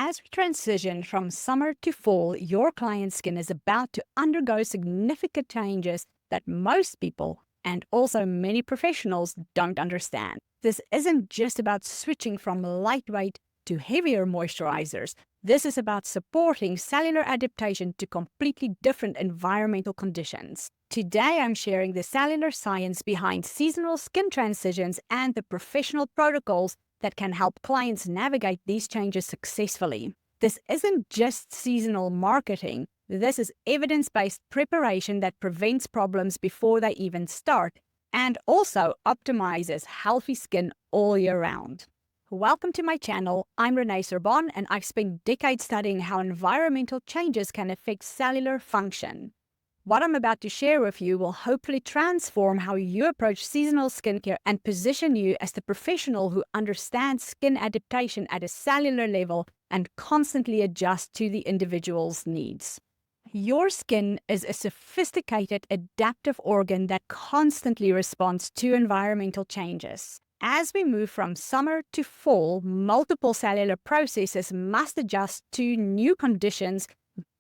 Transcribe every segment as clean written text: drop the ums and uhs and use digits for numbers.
As we transition from summer to fall, your client's skin is about to undergo significant changes that most people and also many professionals don't understand. This isn't just about switching from lightweight to heavier moisturizers. This is about supporting cellular adaptation to completely different environmental conditions. Today, I'm sharing the cellular science behind seasonal skin transitions and the professional protocols that can help clients navigate these changes successfully. This isn't just seasonal marketing. This is evidence-based preparation that prevents problems before they even start and also optimizes healthy skin all year round. Welcome to my channel. I'm Renee Sorbonne, and I've spent decades studying how environmental changes can affect cellular function. What I'm about to share with you will hopefully transform how you approach seasonal skincare and position you as the professional who understands skin adaptation at a cellular level and constantly adjusts to the individual's needs. Your skin is a sophisticated, adaptive organ that constantly responds to environmental changes. As we move from summer to fall, multiple cellular processes must adjust to new conditions,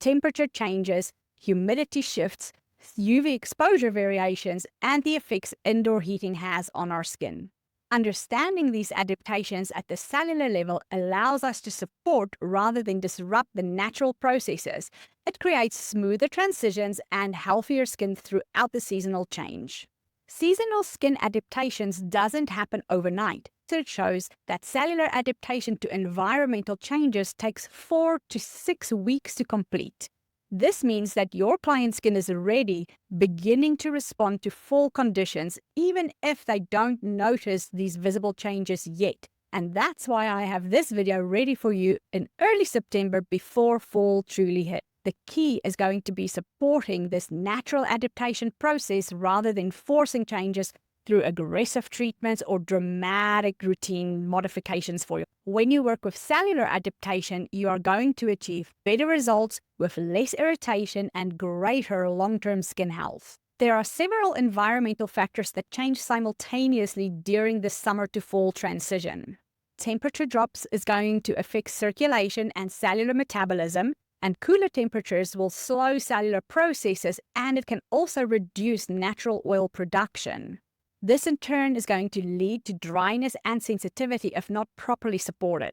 temperature changes, humidity shifts, UV exposure variations, and the effects indoor heating has on our skin. Understanding these adaptations at the cellular level allows us to support rather than disrupt the natural processes. It creates smoother transitions and healthier skin throughout the seasonal change. Seasonal skin adaptations doesn't happen overnight, so it shows that cellular adaptation to environmental changes takes 4 to 6 weeks to complete. This means that your client's skin is already beginning to respond to fall conditions, even if they don't notice these visible changes yet. And that's why I have this video ready for you in early September before fall truly hits. The key is going to be supporting this natural adaptation process rather than forcing changes through aggressive treatments or dramatic routine modifications for you. When you work with cellular adaptation, you are going to achieve better results with less irritation and greater long-term skin health. There are several environmental factors that change simultaneously during the summer to fall transition. Temperature drops is going to affect circulation and cellular metabolism, and cooler temperatures will slow cellular processes, and it can also reduce natural oil production. This in turn is going to lead to dryness and sensitivity if not properly supported.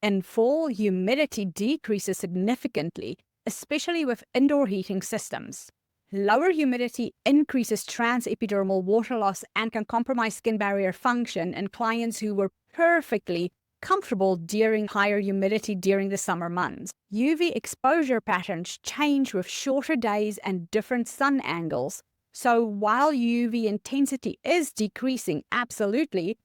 In fall, humidity decreases significantly, especially with indoor heating systems. Lower humidity increases transepidermal water loss and can compromise skin barrier function in clients who were perfectly comfortable during higher humidity during the summer months. UV exposure patterns change with shorter days and different sun angles. So while UV intensity is decreasing, absolutely,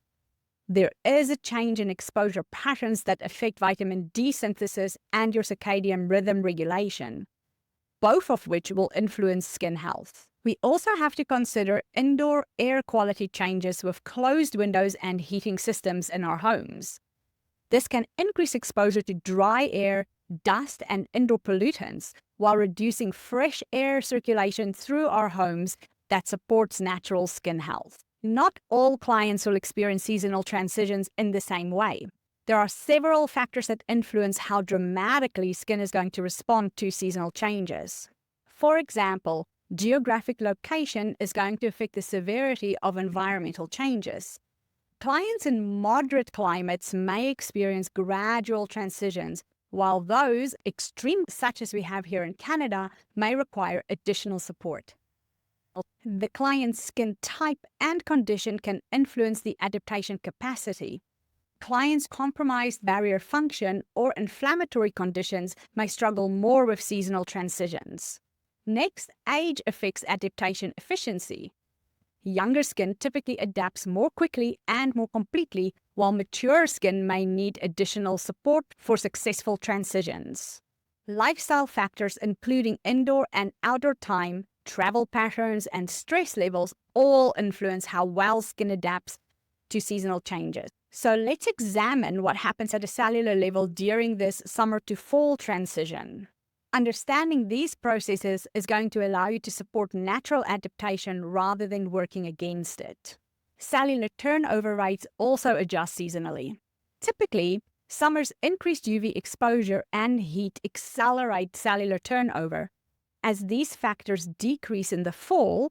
there is a change in exposure patterns that affect vitamin D synthesis and your circadian rhythm regulation, both of which will influence skin health. We also have to consider indoor air quality changes with closed windows and heating systems in our homes. This can increase exposure to dry air, dust, and indoor pollutants, while reducing fresh air circulation through our homes that supports natural skin health. Not all clients will experience seasonal transitions in the same way. There are several factors that influence how dramatically skin is going to respond to seasonal changes. For example, geographic location is going to affect the severity of environmental changes. Clients in moderate climates may experience gradual transitions, while those extreme, such as we have here in Canada, may require additional support. The client's skin type and condition can influence the adaptation capacity. Clients' compromised barrier function or inflammatory conditions may struggle more with seasonal transitions. Next, age affects adaptation efficiency. Younger skin typically adapts more quickly and more completely, while mature skin may need additional support for successful transitions. Lifestyle factors including indoor and outdoor time, travel patterns, and stress levels all influence how well skin adapts to seasonal changes. So let's examine what happens at a cellular level during this summer to fall transition. Understanding these processes is going to allow you to support natural adaptation rather than working against it. Cellular turnover rates also adjust seasonally. Typically, Summer's increased UV exposure and heat accelerate cellular turnover. As these factors decrease in the fall,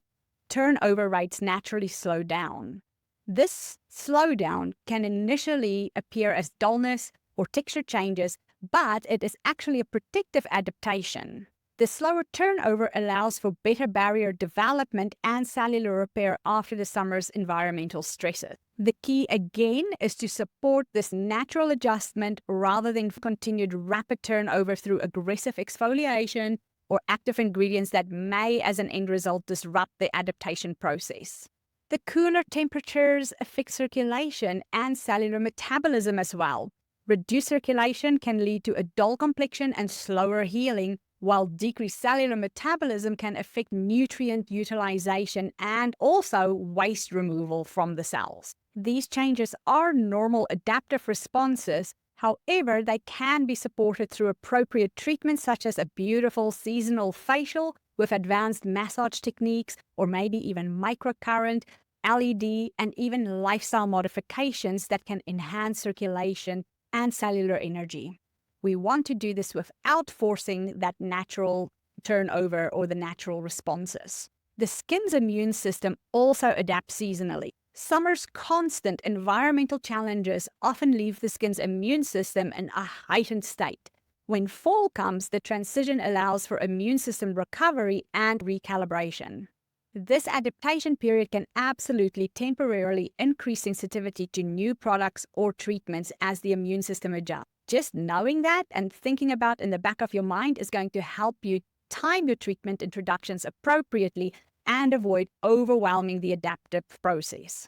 turnover rates naturally slow down. This slowdown can initially appear as dullness or texture changes, but it is actually a protective adaptation. The slower turnover allows for better barrier development and cellular repair after the summer's environmental stresses. The key again is to support this natural adjustment rather than continued rapid turnover through aggressive exfoliation or active ingredients that may, as an end result, disrupt the adaptation process. The cooler temperatures affect circulation and cellular metabolism as well. Reduced circulation can lead to a dull complexion and slower healing, while decreased cellular metabolism can affect nutrient utilization and also waste removal from the cells. These changes are normal adaptive responses. However, they can be supported through appropriate treatments such as a beautiful seasonal facial with advanced massage techniques, or maybe even microcurrent, LED, and even lifestyle modifications that can enhance circulation and cellular energy. We want to do this without forcing that natural turnover or the natural responses. The skin's immune system also adapts seasonally. Summer's constant environmental challenges often leave the skin's immune system in a heightened state. When fall comes, the transition allows for immune system recovery and recalibration. This adaptation period can absolutely temporarily increase sensitivity to new products or treatments as the immune system adjusts. Just knowing that and thinking about in the back of your mind is going to help you time your treatment introductions appropriately and avoid overwhelming the adaptive process.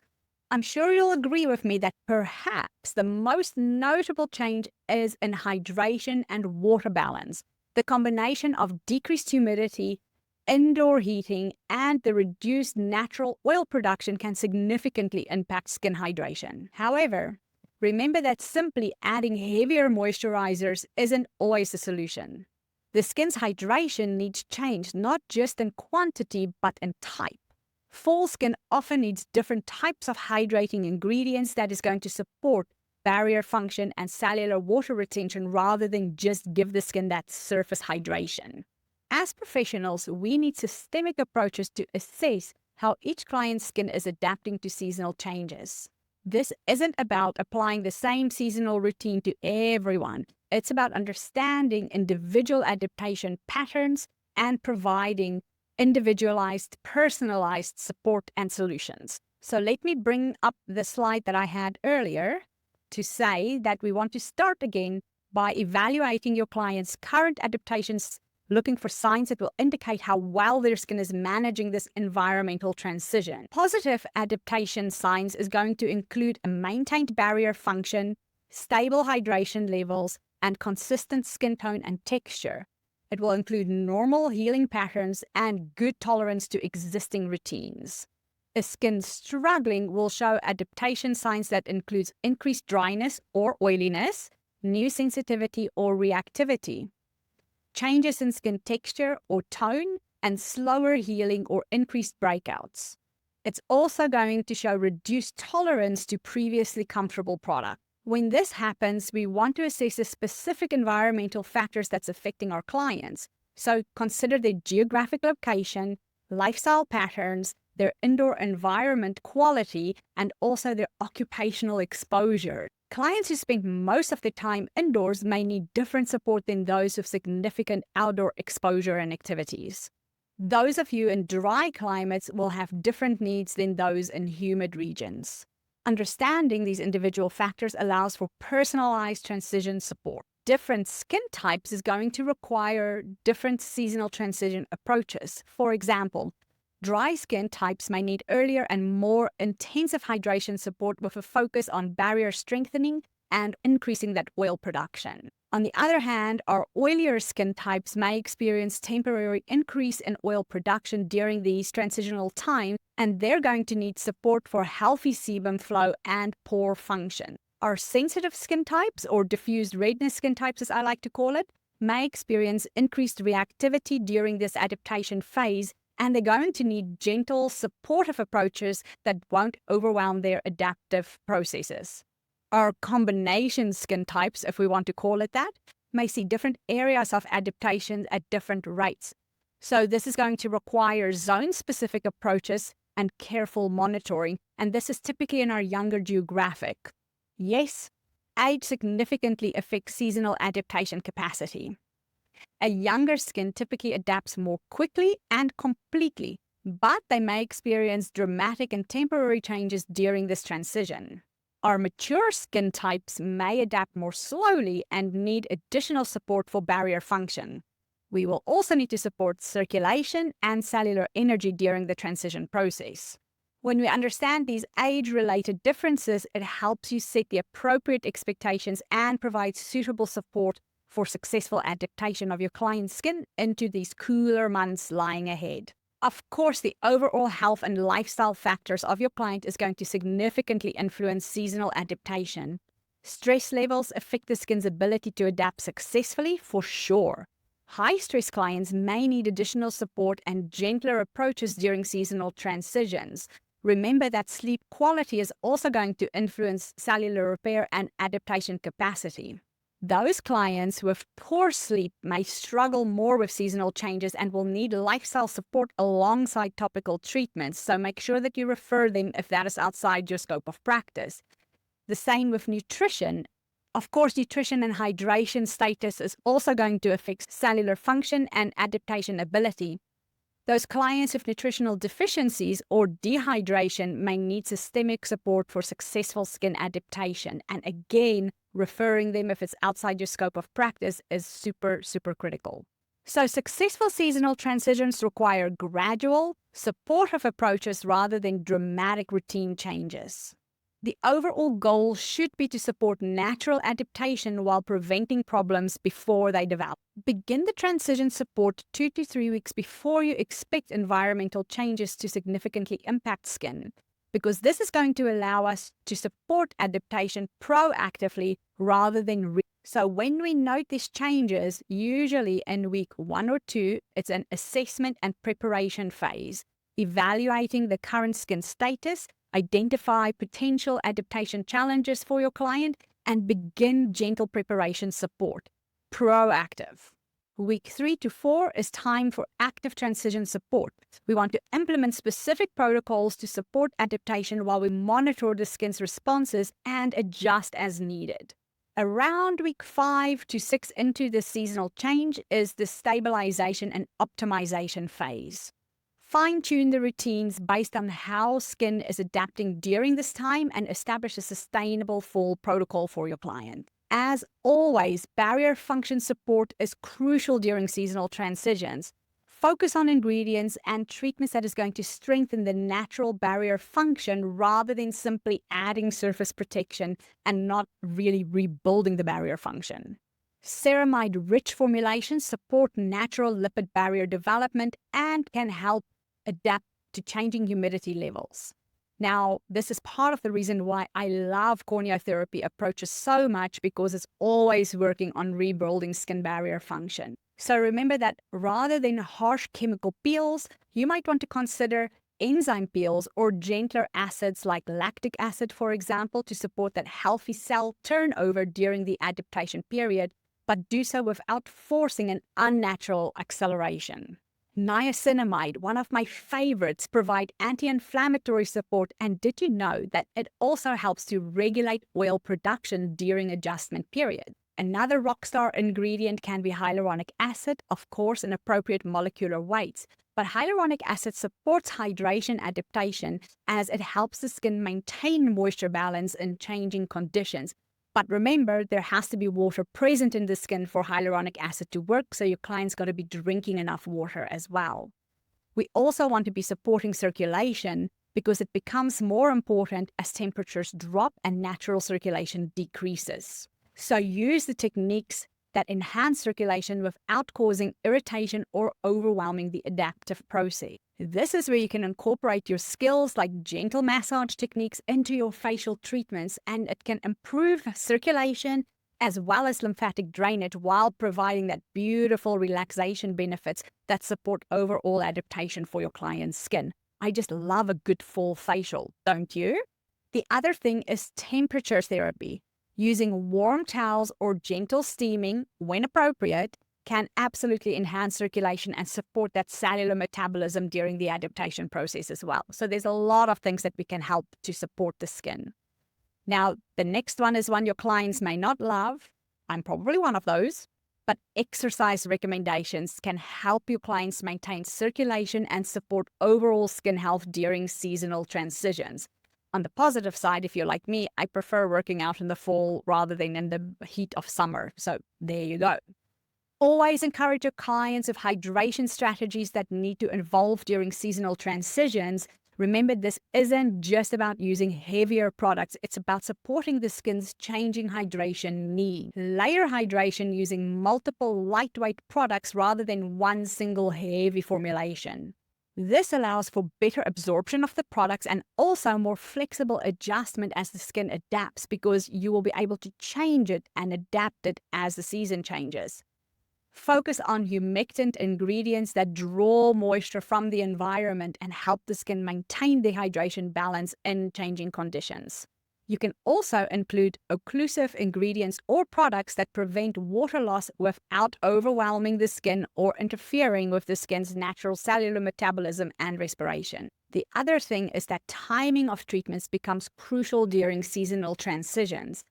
I'm sure you'll agree with me that perhaps the most notable change is in hydration and water balance. The combination of decreased humidity, indoor heating, and the reduced natural oil production can significantly impact skin hydration. However, remember that simply adding heavier moisturizers isn't always the solution. The skin's hydration needs change not just in quantity but in type. Fall skin often needs different types of hydrating ingredients that is going to support barrier function and cellular water retention rather than just give the skin that surface hydration. As professionals, we need systemic approaches to assess how each client's skin is adapting to seasonal changes. This isn't about applying the same seasonal routine to everyone. It's about understanding individual adaptation patterns and providing individualized, personalized support and solutions. So let me bring up the slide that I had earlier to say that we want to start again by evaluating your client's current adaptations, looking for signs that will indicate how well their skin is managing this environmental transition. Positive adaptation signs is going to include a maintained barrier function, stable hydration levels, and consistent skin tone and texture. It will include normal healing patterns and good tolerance to existing routines. A skin struggling will show adaptation signs that includes increased dryness or oiliness, new sensitivity or reactivity, changes in skin texture or tone, and slower healing or increased breakouts. It's also going to show reduced tolerance to previously comfortable products. When this happens, we want to assess the specific environmental factors that's affecting our clients. So consider their geographic location, lifestyle patterns, their indoor environment quality, and also their occupational exposure. Clients who spend most of their time indoors may need different support than those with significant outdoor exposure and activities. Those of you in dry climates will have different needs than those in humid regions. Understanding these individual factors allows for personalized transition support. Different skin types is going to require different seasonal transition approaches. For example, dry skin types may need earlier and more intensive hydration support with a focus on barrier strengthening and increasing that oil production. On the other hand, our oilier skin types may experience temporary increase in oil production during these transitional times, and they're going to need support for healthy sebum flow and pore function. Our sensitive skin types, or diffused redness skin types as I like to call it, may experience increased reactivity during this adaptation phase, and they're going to need gentle, supportive approaches that won't overwhelm their adaptive processes. Our combination skin types, if we want to call it that, may see different areas of adaptation at different rates. So this is going to require zone-specific approaches and careful monitoring, and this is typically in our younger geographic. Yes, age significantly affects seasonal adaptation capacity. A younger skin typically adapts more quickly and completely, but they may experience dramatic and temporary changes during this transition. Our mature skin types may adapt more slowly and need additional support for barrier function. We will also need to support circulation and cellular energy during the transition process. When we understand these age-related differences, it helps you set the appropriate expectations and provide suitable support for successful adaptation of your client's skin into these cooler months lying ahead. Of course, the overall health and lifestyle factors of your client is going to significantly influence seasonal adaptation. Stress levels affect the skin's ability to adapt successfully for sure. High-stress clients may need additional support and gentler approaches during seasonal transitions. Remember that sleep quality is also going to influence cellular repair and adaptation capacity. Those clients with poor sleep may struggle more with seasonal changes and will need lifestyle support alongside topical treatments, so make sure that you refer them if that is outside your scope of practice. The same with nutrition. Of course, nutrition and hydration status is also going to affect cellular function and adaptation ability. Those clients with nutritional deficiencies or dehydration may need systemic support for successful skin adaptation. And again, referring them if it's outside your scope of practice is super, super critical. So successful seasonal transitions require gradual, supportive approaches rather than dramatic routine changes. The overall goal should be to support natural adaptation while preventing problems before they develop. Begin the transition support 2 to 3 weeks before you expect environmental changes to significantly impact skin, because this is going to allow us to support adaptation proactively rather than So when we note these changes, usually in week 1 or 2, it's an assessment and preparation phase, evaluating the current skin status, identify potential adaptation challenges for your client, and begin gentle preparation support. Proactive. Week 3 to 4 is time for active transition support. We want to implement specific protocols to support adaptation while we monitor the skin's responses and adjust as needed. Around week 5 to 6 into the seasonal change is the stabilization and optimization phase. Fine-tune the routines based on how skin is adapting during this time and establish a sustainable fall protocol for your client. As always, barrier function support is crucial during seasonal transitions. Focus on ingredients and treatments that is going to strengthen the natural barrier function rather than simply adding surface protection and not really rebuilding the barrier function. Ceramide-rich formulations support natural lipid barrier development and can help adapt to changing humidity levels. Now, this is part of the reason why I love corneotherapy approaches so much, because it's always working on rebuilding skin barrier function. So remember that rather than harsh chemical peels, you might want to consider enzyme peels or gentler acids like lactic acid, for example, to support that healthy cell turnover during the adaptation period, but do so without forcing an unnatural acceleration. Niacinamide, one of my favorites, provide anti-inflammatory support, and did you know that it also helps to regulate oil production during adjustment period? Another rockstar ingredient can be hyaluronic acid, of course in appropriate molecular weights, but hyaluronic acid supports hydration adaptation as it helps the skin maintain moisture balance in changing conditions. But remember, there has to be water present in the skin for hyaluronic acid to work, so your client's got to be drinking enough water as well. We also want to be supporting circulation because it becomes more important as temperatures drop and natural circulation decreases. So use the techniques that enhance circulation without causing irritation or overwhelming the adaptive process. This is where you can incorporate your skills like gentle massage techniques into your facial treatments, and it can improve circulation as well as lymphatic drainage while providing that beautiful relaxation benefits that support overall adaptation for your client's skin. I just love a good full facial, don't you? The other thing is temperature therapy. Using warm towels or gentle steaming when appropriate can absolutely enhance circulation and support that cellular metabolism during the adaptation process as well. So there's a lot of things that we can help to support the skin. Now, the next one is one your clients may not love. I'm probably one of those. But exercise recommendations can help your clients maintain circulation and support overall skin health during seasonal transitions. On the positive side, if you're like me, I prefer working out in the fall rather than in the heat of summer. So there you go. Always encourage your clients with hydration strategies that need to evolve during seasonal transitions. Remember, this isn't just about using heavier products. It's about supporting the skin's changing hydration needs. Layer hydration using multiple lightweight products rather than one single heavy formulation. This allows for better absorption of the products and also more flexible adjustment as the skin adapts, because you will be able to change it and adapt it as the season changes. Focus on humectant ingredients that draw moisture from the environment and help the skin maintain the hydration balance in changing conditions. You can also include occlusive ingredients or products that prevent water loss without overwhelming the skin or interfering with the skin's natural cellular metabolism and respiration. The other thing is that timing of treatments becomes crucial during seasonal transitions.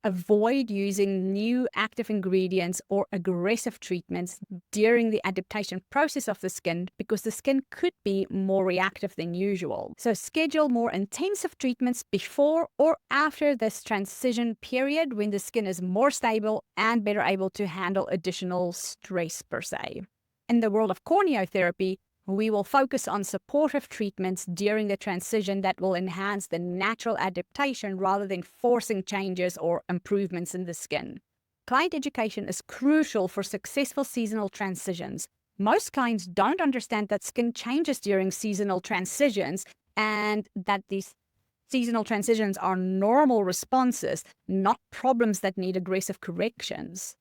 Avoid using new active ingredients or aggressive treatments during the adaptation process of the skin, because the skin could be more reactive than usual. So schedule more intensive treatments before or after this transition period, when the skin is more stable and better able to handle additional stress per se. In the world of corneotherapy, we will focus on supportive treatments during the transition that will enhance the natural adaptation rather than forcing changes or improvements in the skin. Client education is crucial for successful seasonal transitions. Most clients don't understand that skin changes during seasonal transitions and that these seasonal transitions are normal responses, not problems that need aggressive corrections.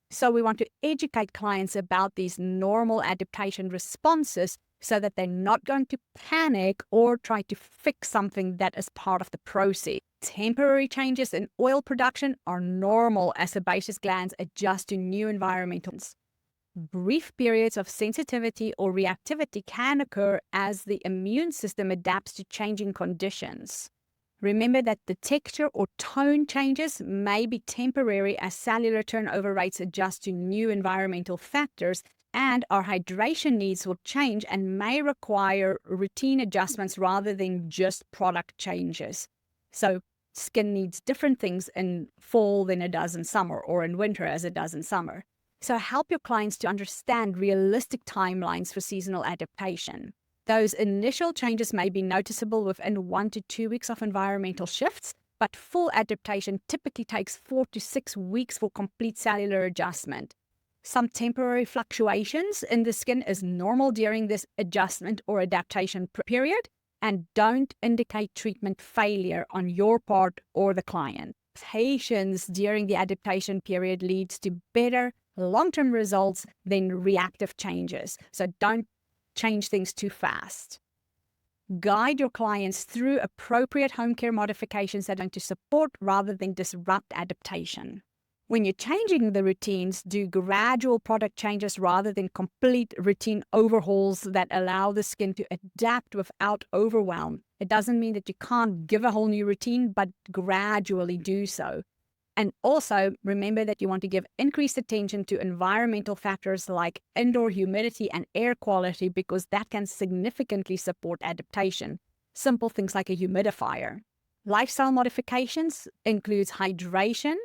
So we want to educate clients about these normal adaptation responses so that they're not going to panic or try to fix something that is part of the process. Temporary changes in oil production are normal as sebaceous glands adjust to new environmentals. Brief periods of sensitivity or reactivity can occur as the immune system adapts to changing conditions. Remember that the texture or tone changes may be temporary as cellular turnover rates adjust to new environmental factors, and our hydration needs will change and may require routine adjustments rather than just product changes. So skin needs different things in fall than it does in summer, or in winter as it does in summer. So help your clients to understand realistic timelines for seasonal adaptation. Those initial changes may be noticeable within 1 to 2 weeks of environmental shifts, but full adaptation typically takes 4 to 6 weeks for complete cellular adjustment. Some temporary fluctuations in the skin is normal during this adjustment or adaptation period and don't indicate treatment failure on your part or the client. Patience during the adaptation period leads to better long-term results than reactive changes. So don't change things too fast. Guide your clients through appropriate home care modifications that are going to support rather than disrupt adaptation. When you're changing the routines, do gradual product changes rather than complete routine overhauls that allow the skin to adapt without overwhelm. It doesn't mean that you can't give a whole new routine, but gradually do so. And also, remember that you want to give increased attention to environmental factors like indoor humidity and air quality, because that can significantly support adaptation. Simple things like a humidifier. Lifestyle modifications includes hydration,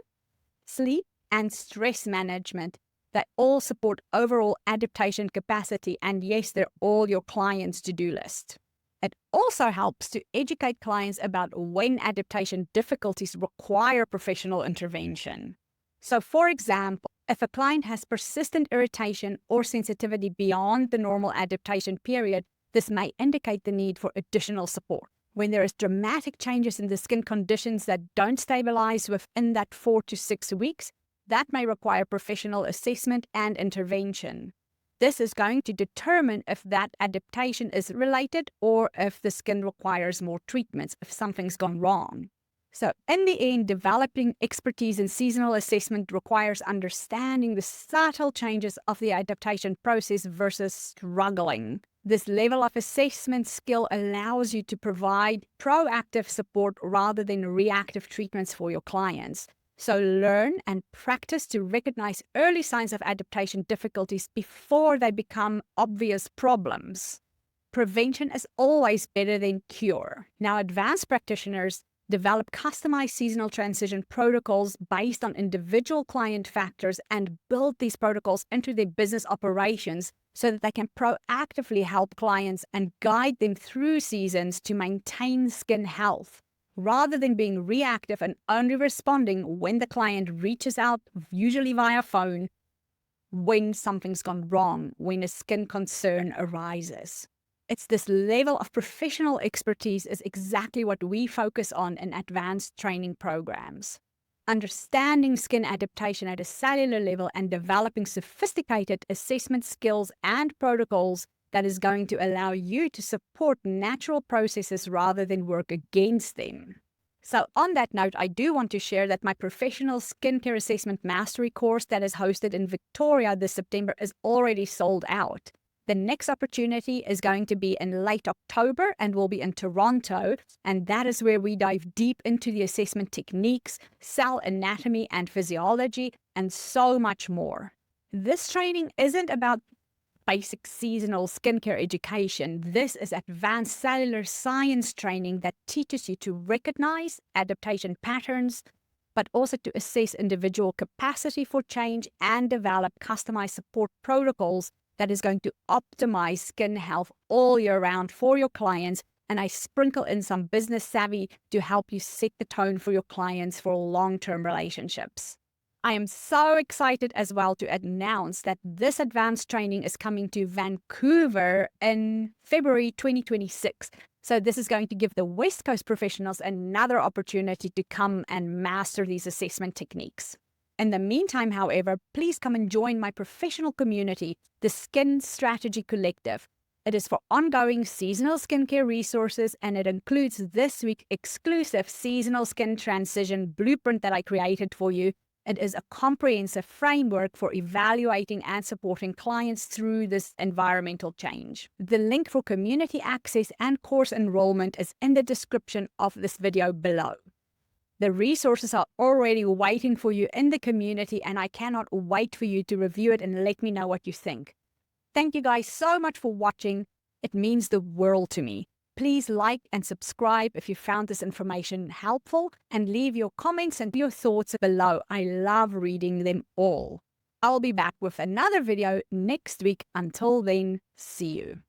sleep, and stress management that all support overall adaptation capacity. And yes, they're all your client's to-do list. It also helps to educate clients about when adaptation difficulties require professional intervention. So, for example, if a client has persistent irritation or sensitivity beyond the normal adaptation period, this may indicate the need for additional support. When there is dramatic changes in the skin conditions that don't stabilize within that 4 to 6 weeks, that may require professional assessment and intervention. This is going to determine if that adaptation is related or if the skin requires more treatments, if something's gone wrong. So in the end, developing expertise in seasonal assessment requires understanding the subtle changes of the adaptation process versus struggling. This level of assessment skill allows you to provide proactive support rather than reactive treatments for your clients. So learn and practice to recognize early signs of adaptation difficulties before they become obvious problems. Prevention is always better than cure. Now, advanced practitioners develop customized seasonal transition protocols based on individual client factors and build these protocols into their business operations so that they can proactively help clients and guide them through seasons to maintain skin health, rather than being reactive and only responding when the client reaches out, usually via phone, when something's gone wrong, when a skin concern arises. It's this level of professional expertise is exactly what we focus on in advanced training programs. Understanding skin adaptation at a cellular level and developing sophisticated assessment skills and protocols that is going to allow you to support natural processes rather than work against them. So on that note, I do want to share that my professional skincare assessment mastery course that is hosted in Victoria this September is already sold out. The next opportunity is going to be in late October and will be in Toronto, and that is where we dive deep into the assessment techniques, cell anatomy and physiology, and so much more. This training isn't about basic seasonal skincare education. This is advanced cellular science training that teaches you to recognize adaptation patterns, but also to assess individual capacity for change and develop customized support protocols that is going to optimize skin health all year round for your clients. And I sprinkle in some business savvy to help you set the tone for your clients for long-term relationships. I am so excited as well to announce that this advanced training is coming to Vancouver in February 2026. So this is going to give the West Coast professionals another opportunity to come and master these assessment techniques. In the meantime, however, please come and join my professional community, the Skin Strategy Collective. It is for ongoing seasonal skincare resources, and it includes this week's exclusive seasonal skin transition blueprint that I created for you. It is a comprehensive framework for evaluating and supporting clients through this environmental change. The link for community access and course enrollment is in the description of this video below. The resources are already waiting for you in the community, and I cannot wait for you to review it and let me know what you think. Thank you guys so much for watching. It means the world to me. Please like and subscribe if you found this information helpful, and leave your comments and your thoughts below. I love reading them all. I'll be back with another video next week. Until then, see you.